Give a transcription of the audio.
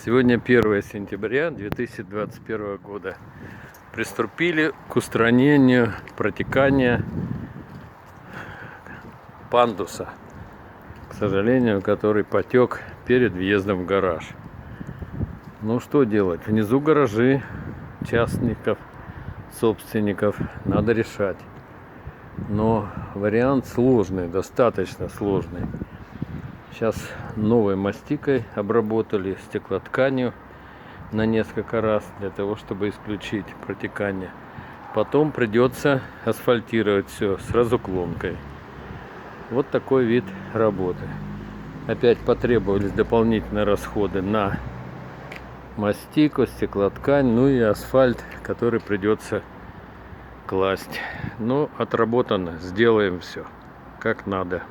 Сегодня 1 сентября 2021 года. Приступили к устранению протекания пандуса, к сожалению, который потек перед въездом в гараж. Ну что делать? Внизу гаражи частников, собственников, надо решать. Но вариант сложный, достаточно сложный. Сейчас новой мастикой обработали, стеклотканью на несколько раз, для того, чтобы исключить протекание. Потом придется асфальтировать все с разуклонкой. Вот такой вид работы. Опять потребовались дополнительные расходы на мастику, стеклоткань, ну и асфальт, который придется класть. Но отработано, сделаем все как надо.